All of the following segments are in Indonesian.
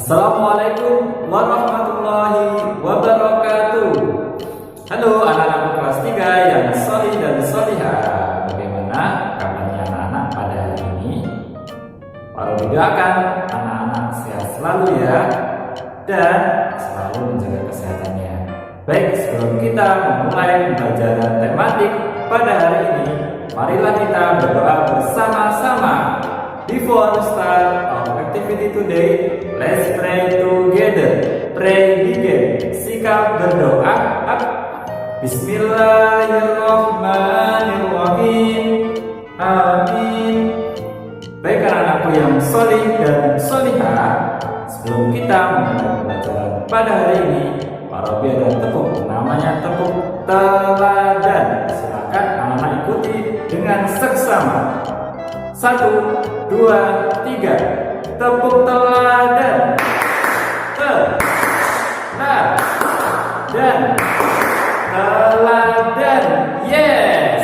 Assalamualaikum warahmatullahi wabarakatuh. Halo anak-anak kelas 3 yang sholih dan sholihah. Bagaimana kabarnya anak-anak pada hari ini? Para doakan anak-anak sehat selalu ya, dan selalu menjaga kesehatannya. Baik, sebelum kita memulai pembelajaran tematik pada hari ini, marilah kita berdoa bersama-sama. Before we start our activity today, let's pray together. Pray begin. Sikap berdoa. Bismillahirrahmanirrahim. Amin. Baik anak-anakku yang sholih dan sholihah, sebelum kita memulai pembelajaran pada hari ini, Pak Robi ada tepuk, namanya tepuk teladan. Silakan anak-anak ikuti dengan seksama. 1, 2, 3. Tepuk teladan. Teladan. Yes.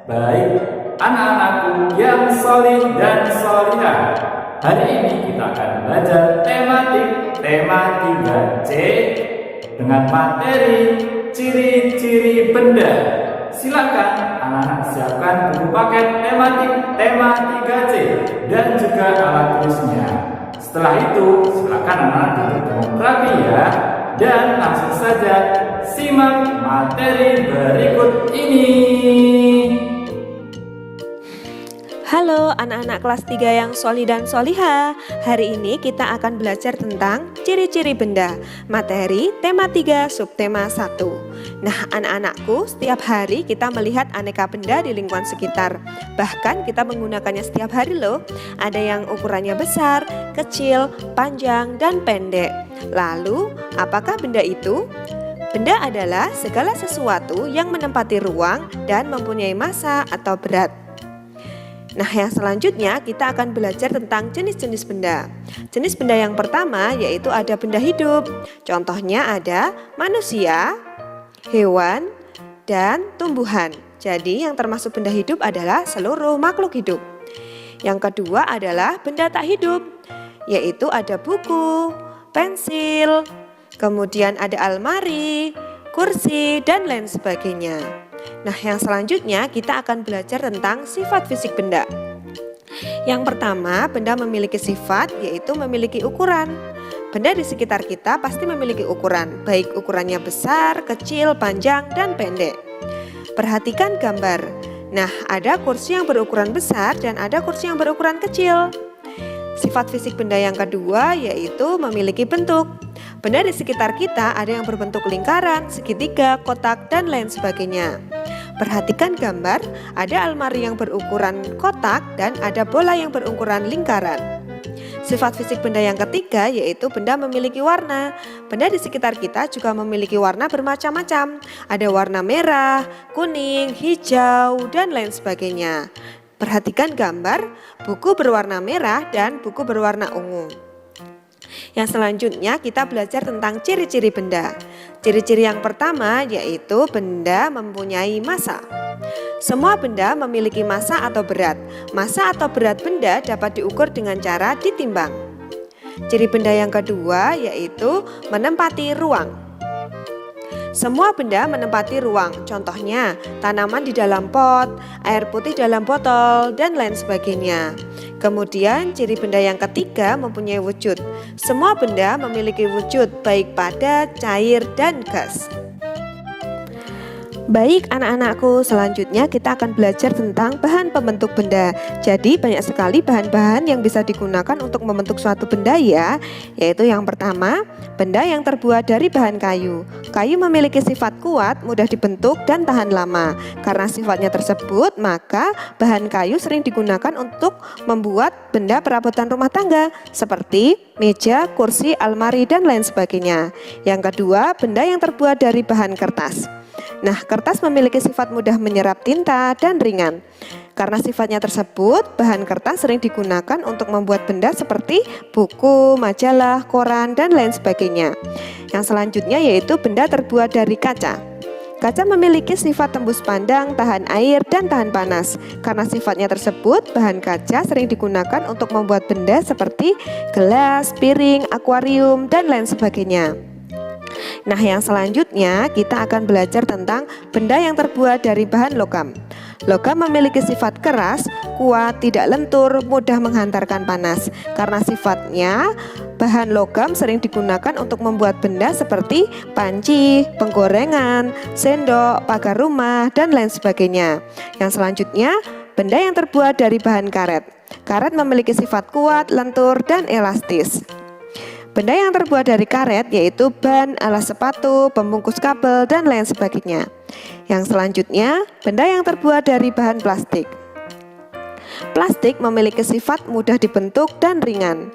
Baik, anak-anakku yang sholih dan sholihah, hari ini kita akan belajar tema 3C dengan materi ciri-ciri benda. Silakan anak-anak siapkan buku paket tematik tema 3C dan juga alat tulisnya. Setelah itu silakan anak-anak duduk dengan rapi ya, dan langsung saja simak materi berikut ini. Halo anak-anak kelas 3 yang sholih dan sholihah. Hari ini kita akan belajar tentang ciri-ciri benda. Materi tema 3 subtema 1. Nah anak-anakku, setiap hari kita melihat aneka benda di lingkungan sekitar. Bahkan kita menggunakannya setiap hari loh. Ada yang ukurannya besar, kecil, panjang, dan pendek. Lalu apakah benda itu? Benda adalah segala sesuatu yang menempati ruang dan mempunyai massa atau berat. Nah yang selanjutnya kita akan belajar tentang jenis-jenis benda. Jenis benda yang pertama yaitu ada benda hidup. Contohnya ada manusia, hewan, dan tumbuhan. Jadi yang termasuk benda hidup adalah seluruh makhluk hidup. Yang kedua adalah benda tak hidup, yaitu ada buku, pensil, kemudian ada almari, kursi, dan lain sebagainya. Nah yang selanjutnya kita akan belajar tentang sifat fisik benda. Yang pertama, benda memiliki sifat yaitu memiliki ukuran. Benda di sekitar kita pasti memiliki ukuran, baik ukurannya besar, kecil, panjang, dan pendek. Perhatikan gambar. Nah ada kursi yang berukuran besar dan ada kursi yang berukuran kecil. Sifat fisik benda yang kedua yaitu memiliki bentuk. Benda di sekitar kita ada yang berbentuk lingkaran, segitiga, kotak, dan lain sebagainya. Perhatikan gambar, ada almari yang berukuran kotak dan ada bola yang berukuran lingkaran. Sifat fisik benda yang ketiga yaitu benda memiliki warna. Benda di sekitar kita juga memiliki warna bermacam-macam. Ada warna merah, kuning, hijau, dan lain sebagainya. Perhatikan gambar, buku berwarna merah dan buku berwarna ungu. Yang selanjutnya kita belajar tentang ciri-ciri benda. Ciri-ciri yang pertama yaitu benda mempunyai massa. Semua benda memiliki massa atau berat. Massa atau berat benda dapat diukur dengan cara ditimbang. Ciri benda yang kedua yaitu menempati ruang. Semua benda menempati ruang, contohnya tanaman di dalam pot, air putih dalam botol, dan lain sebagainya. Kemudian ciri benda yang ketiga mempunyai wujud. Semua benda memiliki wujud baik padat, cair, dan gas. Baik anak-anakku, selanjutnya kita akan belajar tentang bahan pembentuk benda. Jadi banyak sekali bahan-bahan yang bisa digunakan untuk membentuk suatu benda ya. Yaitu yang pertama, benda yang terbuat dari bahan kayu. Kayu memiliki sifat kuat, mudah dibentuk, dan tahan lama. Karena sifatnya tersebut, maka bahan kayu sering digunakan untuk membuat benda perabotan rumah tangga seperti meja, kursi, almari, dan lain sebagainya. Yang kedua, benda yang terbuat dari bahan kertas. Nah, kertas memiliki sifat mudah menyerap tinta dan ringan. Karena sifatnya tersebut, bahan kertas sering digunakan untuk membuat benda seperti buku, majalah, koran, dan lain sebagainya. Yang selanjutnya yaitu benda terbuat dari kaca. Kaca memiliki sifat tembus pandang, tahan air, dan tahan panas. Karena sifatnya tersebut, bahan kaca sering digunakan untuk membuat benda seperti gelas, piring, akuarium, dan lain sebagainya. Nah, yang selanjutnya kita akan belajar tentang benda yang terbuat dari bahan logam. Logam memiliki sifat keras, kuat, tidak lentur, mudah menghantarkan panas. Karena sifatnya, bahan logam sering digunakan untuk membuat benda seperti panci, penggorengan, sendok, pagar rumah, dan lain sebagainya. Yang selanjutnya, benda yang terbuat dari bahan karet. Karet memiliki sifat kuat, lentur, dan elastis. Benda yang terbuat dari karet yaitu ban, alas sepatu, pembungkus kabel, dan lain sebagainya. Yang selanjutnya, benda yang terbuat dari bahan plastik. Plastik memiliki sifat mudah dibentuk dan ringan.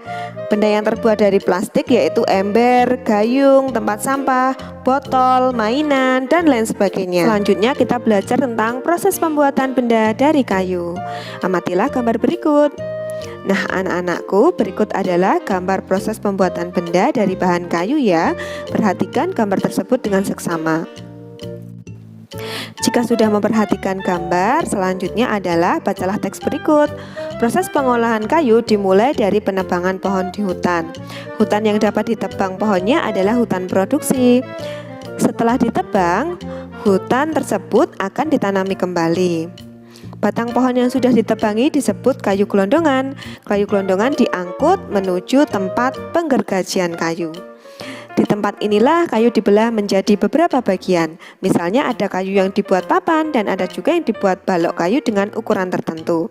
Benda yang terbuat dari plastik yaitu ember, gayung, tempat sampah, botol, mainan, dan lain sebagainya. Selanjutnya kita belajar tentang proses pembuatan benda dari kayu. Amatilah gambar berikut. Nah, anak-anakku, berikut adalah gambar proses pembuatan benda dari bahan kayu ya. Perhatikan gambar tersebut dengan seksama. Jika sudah memperhatikan gambar, selanjutnya adalah bacalah teks berikut. Proses pengolahan kayu dimulai dari penebangan pohon di hutan. Hutan yang dapat ditebang pohonnya adalah hutan produksi. Setelah ditebang, hutan tersebut akan ditanami kembali. Batang pohon yang sudah ditebangi disebut kayu gelondongan. Kayu gelondongan diangkut menuju tempat penggergajian kayu. Di tempat inilah kayu dibelah menjadi beberapa bagian. Misalnya ada kayu yang dibuat papan dan ada juga yang dibuat balok kayu dengan ukuran tertentu.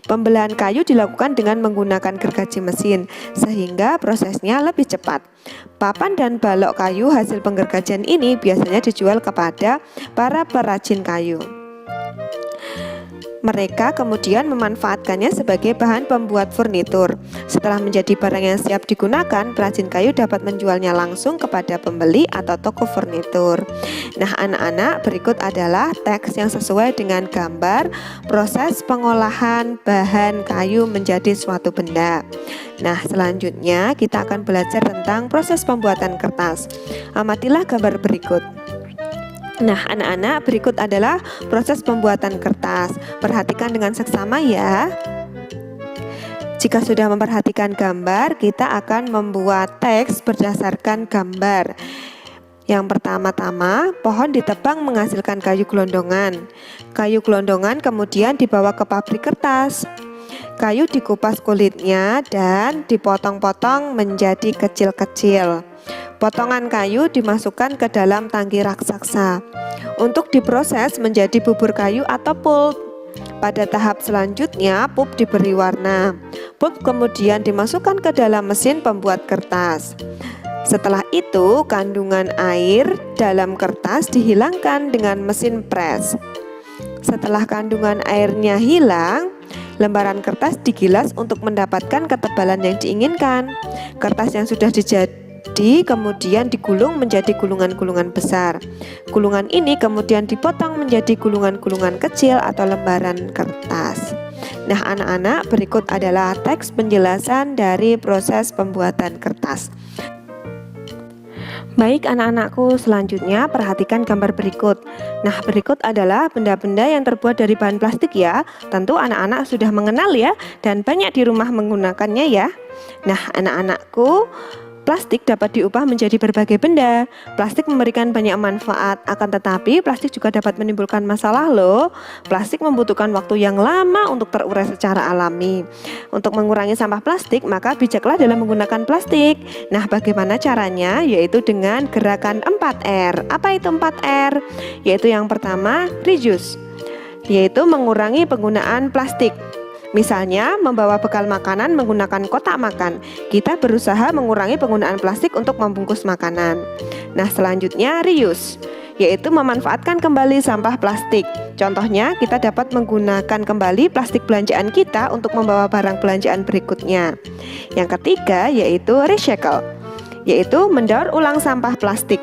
Pembelahan kayu dilakukan dengan menggunakan gergaji mesin sehingga prosesnya lebih cepat. Papan dan balok kayu hasil penggergajian ini biasanya dijual kepada para perajin kayu. Mereka kemudian memanfaatkannya sebagai bahan pembuat furnitur. Setelah menjadi barang yang siap digunakan, perajin kayu dapat menjualnya langsung kepada pembeli atau toko furnitur. Nah, anak-anak, berikut adalah teks yang sesuai dengan gambar proses pengolahan bahan kayu menjadi suatu benda. Nah, selanjutnya kita akan belajar tentang proses pembuatan kertas. Amatilah gambar berikut. Nah, anak-anak, berikut adalah proses pembuatan kertas. Perhatikan dengan seksama ya. Jika sudah memperhatikan gambar, kita akan membuat teks berdasarkan gambar. Yang pertama-tama, pohon ditebang menghasilkan kayu gelondongan. Kayu gelondongan kemudian dibawa ke pabrik kertas. Kayu dikupas kulitnya dan dipotong-potong menjadi kecil-kecil. Potongan kayu dimasukkan ke dalam tangki raksasa untuk diproses menjadi bubur kayu atau pulp. Pada tahap selanjutnya, pulp diberi warna. Pulp kemudian dimasukkan ke dalam mesin pembuat kertas. Setelah itu, kandungan air dalam kertas dihilangkan dengan mesin pres. Setelah kandungan airnya hilang, lembaran kertas digilas untuk mendapatkan ketebalan yang diinginkan. Kertas yang sudah kemudian digulung menjadi gulungan-gulungan besar. Gulungan ini kemudian dipotong menjadi gulungan-gulungan kecil atau lembaran kertas. Nah, anak-anak, berikut adalah teks penjelasan dari proses pembuatan kertas. Baik anak-anakku, selanjutnya perhatikan gambar berikut. Nah, berikut adalah benda-benda yang terbuat dari bahan plastik ya. Tentu anak-anak sudah mengenal ya, dan banyak di rumah menggunakannya ya. Nah, anak-anakku, plastik dapat diubah menjadi berbagai benda. Plastik memberikan banyak manfaat, akan tetapi plastik juga dapat menimbulkan masalah loh. Plastik membutuhkan waktu yang lama untuk terurai secara alami. Untuk mengurangi sampah plastik, maka bijaklah dalam menggunakan plastik. Nah, bagaimana caranya? Yaitu dengan gerakan 4R. Apa itu 4R? Yaitu yang pertama, reduce, yaitu mengurangi penggunaan plastik. Misalnya, membawa bekal makanan menggunakan kotak makan. Kita berusaha mengurangi penggunaan plastik untuk membungkus makanan. Nah, selanjutnya reuse, yaitu memanfaatkan kembali sampah plastik. Contohnya, kita dapat menggunakan kembali plastik belanjaan kita untuk membawa barang belanjaan berikutnya. Yang ketiga, yaitu recycle, yaitu mendaur ulang sampah plastik.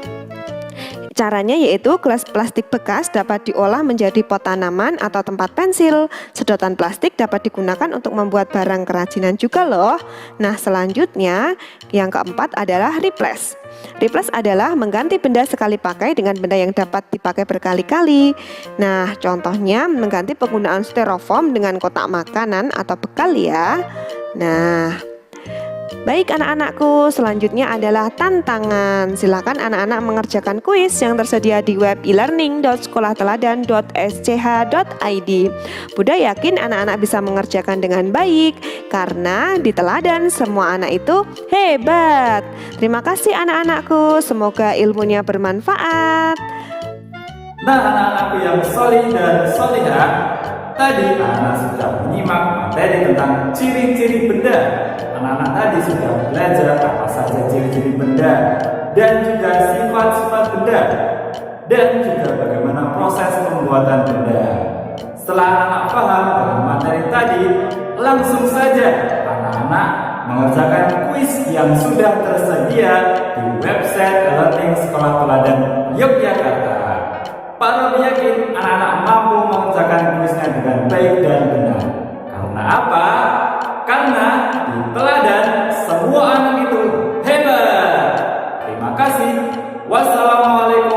Caranya yaitu gelas plastik bekas dapat diolah menjadi pot tanaman atau tempat pensil. Sedotan plastik dapat digunakan untuk membuat barang kerajinan juga loh. Nah, selanjutnya yang keempat adalah replace. Replace adalah mengganti benda sekali pakai dengan benda yang dapat dipakai berkali-kali. Nah, contohnya mengganti penggunaan styrofoam dengan kotak makanan atau bekal ya. Nah, baik anak-anakku, selanjutnya adalah tantangan. Silakan anak-anak mengerjakan kuis yang tersedia di web elearning.sekolahteladan.sch.id. Bunda yakin anak-anak bisa mengerjakan dengan baik karena di teladan semua anak itu hebat. Terima kasih anak-anakku, semoga ilmunya bermanfaat. Nah, anak-anakku yang solih dan solihah, tadi anak-anak sudah menyimak materi tentang ciri-ciri benda. Anak-anak tadi sudah belajar apa saja ciri-ciri benda dan juga sifat-sifat benda dan juga bagaimana proses pembuatan benda. Setelah anak-anak paham dengan materi tadi, langsung saja anak-anak mengerjakan kuis yang sudah tersedia di website Learning Sekolah Teladan Yogyakarta. Pak Robi yakin anak-anak mampu mengerjakan kuisnya dengan baik dan benar. Karena apa? Karena di teladan semua anak itu hebat. Terima kasih. Wassalamualaikum